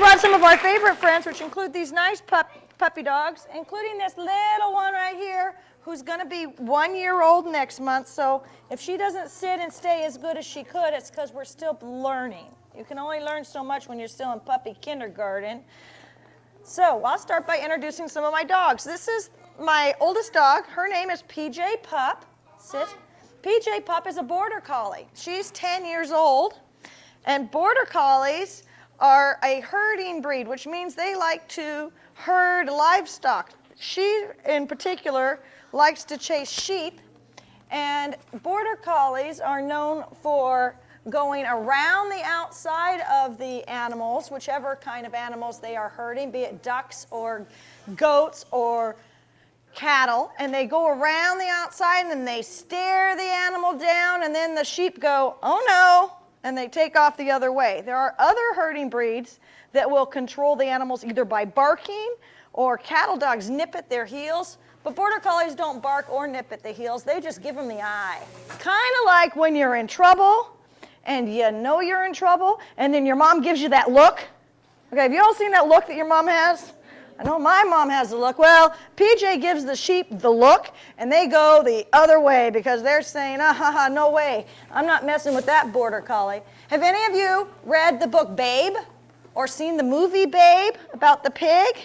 brought some of our favorite friends, which include these nice puppy dogs, including this little one right here, who's going to be 1 year old next month. So if she doesn't sit and stay as good as she could, it's because we're still learning. You can only learn so much when you're still in puppy kindergarten. So I'll start by introducing some of my dogs. This is my oldest dog. Her name is PJ Pup. Sit. PJ Pup is a border collie. She's 10 years old, and border collies are a herding breed, which means they like to herd livestock. She, in particular, likes to chase sheep, and border collies are known for going around the outside of the animals, whichever kind of animals they are herding, be it ducks or goats or cattle, and they go around the outside and then they stare the animal down, and then the sheep go, oh no, and they take off the other way. There are other herding breeds that will control the animals either by barking, or cattle dogs nip at their heels, but border collies don't bark or nip at the heels. They just give them the eye. Kind of like when you're in trouble and you know you're in trouble, and then your mom gives you that look. Okay, have you all seen that look that your mom has? I know my mom has the look. Well, PJ gives the sheep the look, and they go the other way because they're saying, no way, I'm not messing with that border collie. Have any of you read the book Babe or seen the movie Babe about the pig?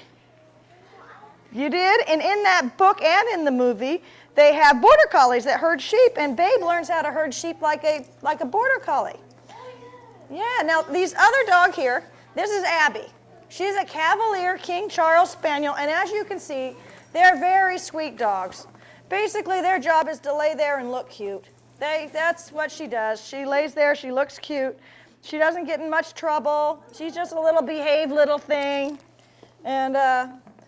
You did? And in that book and in the movie, they have border collies that herd sheep, and Babe learns how to herd sheep like a border collie. Yeah, now these other dog here, this is Abby. She's a Cavalier King Charles Spaniel, and as you can see, they're very sweet dogs. Basically, their job is to lay there and look cute. That's what she does. She lays there, she looks cute. She doesn't get in much trouble. She's just a little behaved little thing. And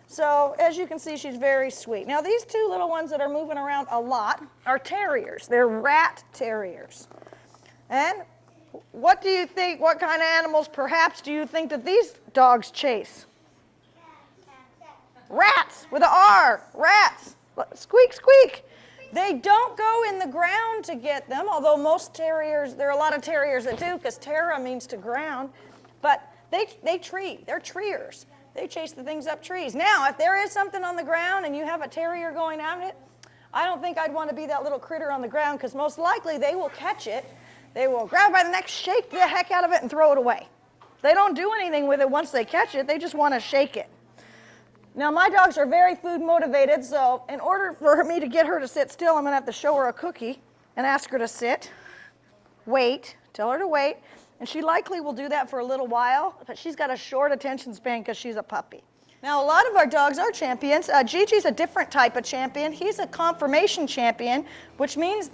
so, as you can see, she's very sweet. Now, these two little ones that are moving around a lot are terriers. They're rat terriers. And what do you think, what kind of animals perhaps do you think that these dogs chase? Rats, with an R, rats. Squeak, squeak. They don't go in the ground to get them, although most terriers, there are a lot of terriers that do, because terra means to ground, but they tree, they're treers. They chase the things up trees. Now, if there is something on the ground and you have a terrier going at it, I don't think I'd want to be that little critter on the ground, because most likely they will catch it. They will grab it by the neck, shake the heck out of it, and throw it away. They don't do anything with it once they catch it. They just want to shake it. Now, my dogs are very food motivated, so in order for me to get her to sit still, I'm going to have to show her a cookie and ask her to sit, wait, tell her to wait, and she likely will do that for a little while, but she's got a short attention span because she's a puppy. Now, a lot of our dogs are champions. Gigi's a different type of champion. He's a conformation champion, which means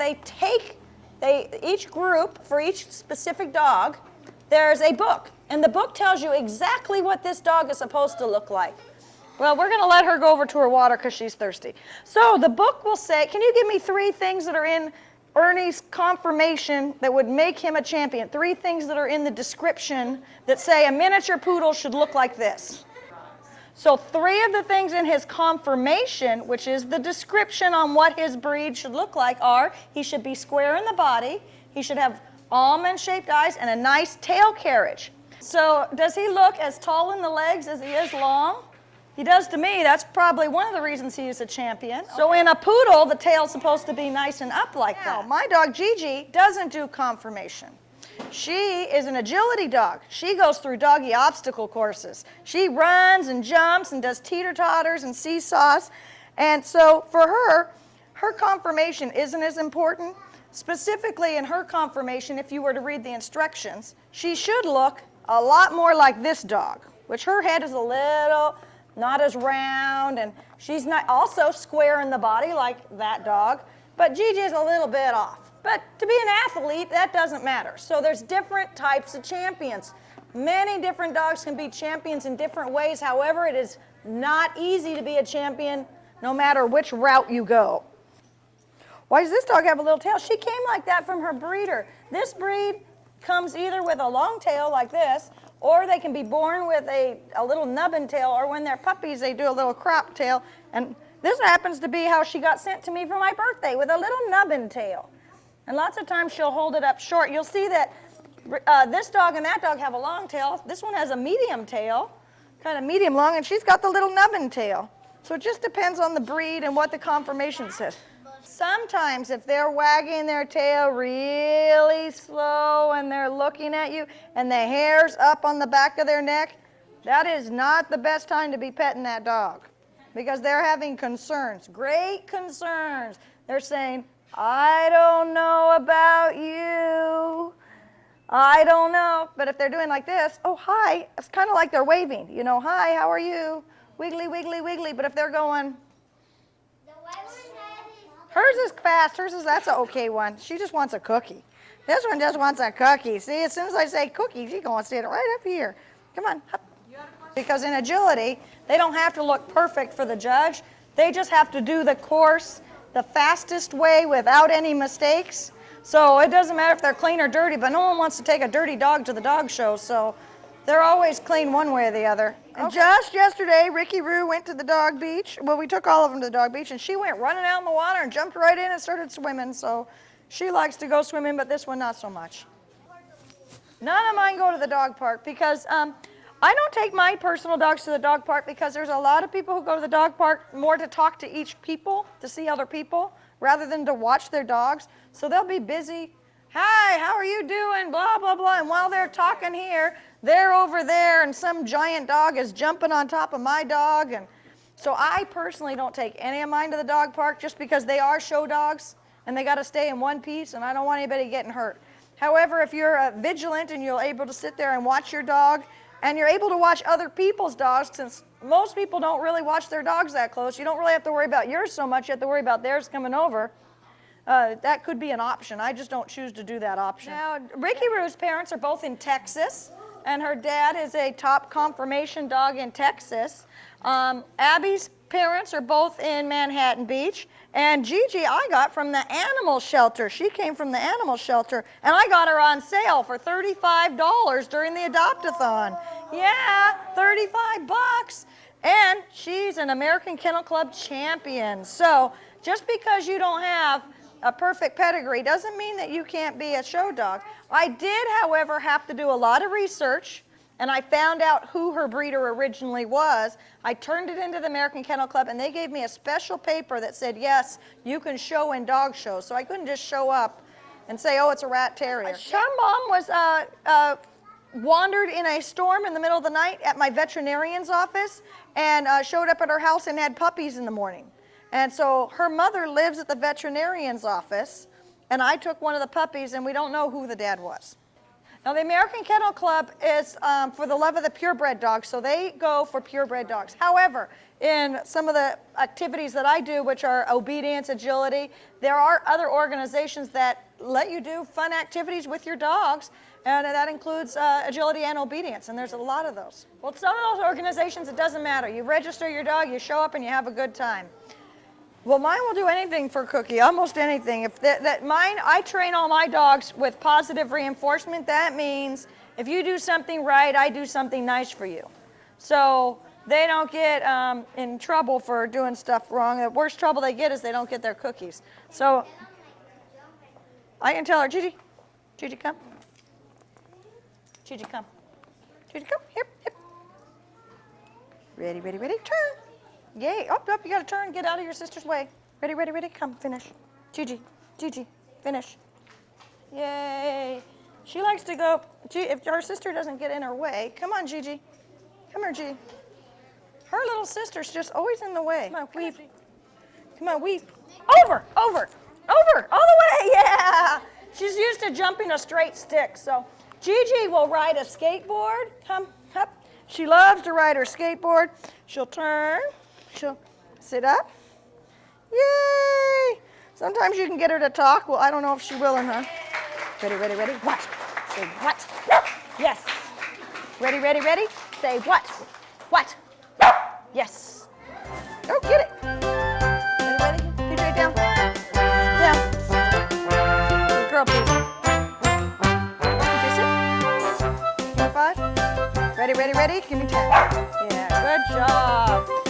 each group, for each specific dog, there's a book. And the book tells you exactly what this dog is supposed to look like. Well, we're going to let her go over to her water because she's thirsty. So the book will say, can you give me 3 things that are in Ernie's conformation that would make him a champion? 3 things that are in the description that say a miniature poodle should look like this. So 3 of the things in his conformation, which is the description on what his breed should look like, are he should be square in the body, he should have almond-shaped eyes, and a nice tail carriage. So does he look as tall in the legs as he is long? He does to me. That's probably one of the reasons he is a champion. Okay. So in a poodle, the tail's supposed to be nice and up like that. My dog Gigi doesn't do conformation. She is an agility dog. She goes through doggy obstacle courses. She runs and jumps and does teeter-totters and seesaws. And so for her, her conformation isn't as important. Specifically in her conformation, if you were to read the instructions, she should look a lot more like this dog, which her head is a little not as round, and she's not also square in the body like that dog, but Gigi is a little bit off. But to be an athlete, that doesn't matter. So there's different types of champions. Many different dogs can be champions in different ways. However, it is not easy to be a champion no matter which route you go. Why does this dog have a little tail? She came like that from her breeder. This breed comes either with a long tail like this, or they can be born with a little nubbin tail, or when they're puppies, they do a little crop tail. And this happens to be how she got sent to me for my birthday, with a little nubbin tail. And lots of times she'll hold it up short. You'll see that This dog and that dog have a long tail. This one has a medium tail, kind of medium long, and she's got the little nubbin tail. So it just depends on the breed and what the conformation says. Sometimes if they're wagging their tail really slow and they're looking at you and the hair's up on the back of their neck, that is not the best time to be petting that dog because they're having concerns, great concerns. They're saying, I don't know about you. I don't know. But if they're doing like this, oh, hi, it's kind of like they're waving. You know, hi, how are you? Wiggly, wiggly, wiggly. But if they're going, hers is fast. That's an okay one. She just wants a cookie. This one just wants a cookie. See, as soon as I say cookie, she's going to stand right up here. Come on. Up. Because in agility, they don't have to look perfect for the judge. They just have to do the course the fastest way without any mistakes. So it doesn't matter if they're clean or dirty, but no one wants to take a dirty dog to the dog show, so they're always clean one way or the other. And just yesterday, Ricky Roo went to the dog beach. Well, we took all of them to the dog beach, and she went running out in the water and jumped right in and started swimming. So she likes to go swimming, but this one not so much. None of mine go to the dog park because I don't take my personal dogs to the dog park because there's a lot of people who go to the dog park more to talk to each people, to see other people, rather than to watch their dogs. So they'll be busy. Hi, how are you doing? Blah, blah, blah. And while they're talking here, they're over there and some giant dog is jumping on top of my dog. And so I personally don't take any of mine to the dog park just because they are show dogs and they got to stay in one piece and I don't want anybody getting hurt. However, if you're vigilant and you're able to sit there and watch your dog and you're able to watch other people's dogs, since most people don't really watch their dogs that close, you don't really have to worry about yours so much, you have to worry about theirs coming over. That could be an option. I just don't choose to do that option. Now, Ricky Roo's parents are both in Texas, and her dad is a top conformation dog in Texas. Abby's parents are both in Manhattan Beach, and Gigi I got from the animal shelter. She came from the animal shelter, and I got her on sale for $35 during the adopt-a-thon. Yeah, 35 bucks. And she's an American Kennel Club champion. So just because you don't have a perfect pedigree doesn't mean that you can't be a show dog. I did, however, have to do a lot of research, and I found out who her breeder originally was. I turned it into the American Kennel Club, and they gave me a special paper that said, yes, you can show in dog shows. So I couldn't just show up and say, oh, it's a rat terrier. Her mom was wandered in a storm in the middle of the night at my veterinarian's office and showed up at her house and had puppies in the morning. And so her mother lives at the veterinarian's office, and I took one of the puppies, and we don't know who the dad was. Now, the American Kennel Club is for the love of the purebred dogs, so they go for purebred dogs. However, in some of the activities that I do, which are obedience, agility, there are other organizations that let you do fun activities with your dogs, and that includes agility and obedience, and there's a lot of those. Well, some of those organizations, it doesn't matter. You register your dog, you show up, and you have a good time. Well, mine will do anything for Cookie, almost anything. If mine, I train all my dogs with positive reinforcement. That means if you do something right, I do something nice for you. So they don't get in trouble for doing stuff wrong. The worst trouble they get is they don't get their cookies. So I can tell her, Gigi, Gigi, come. Gigi, come. Gigi, come. Here, here. Ready, ready, ready, turn. Yay, up, up, you gotta turn, get out of your sister's way. Ready, ready, ready, come, finish. Gigi, Gigi, finish. Yay. She likes to go, if her sister doesn't get in her way, come on, Gigi. Come here, Gigi. Her little sister's just always in the way. Come on, weave. Come on, weave. Over, over, over, all the way, yeah. She's used to jumping a straight stick, so Gigi will ride a skateboard. Come, up. She loves to ride her skateboard. She'll turn. She'll sit up. Yay! Sometimes you can get her to talk. Well, I don't know if she will or not. Ready, ready, ready? What? Say what? Yes. Ready, ready, ready? Say what? What? Yes. Oh, get it. Ready, ready? Put it down. Down. Good girl, please. Did you sit? 5. Ready, ready, ready? Give me 10. Yeah, good job.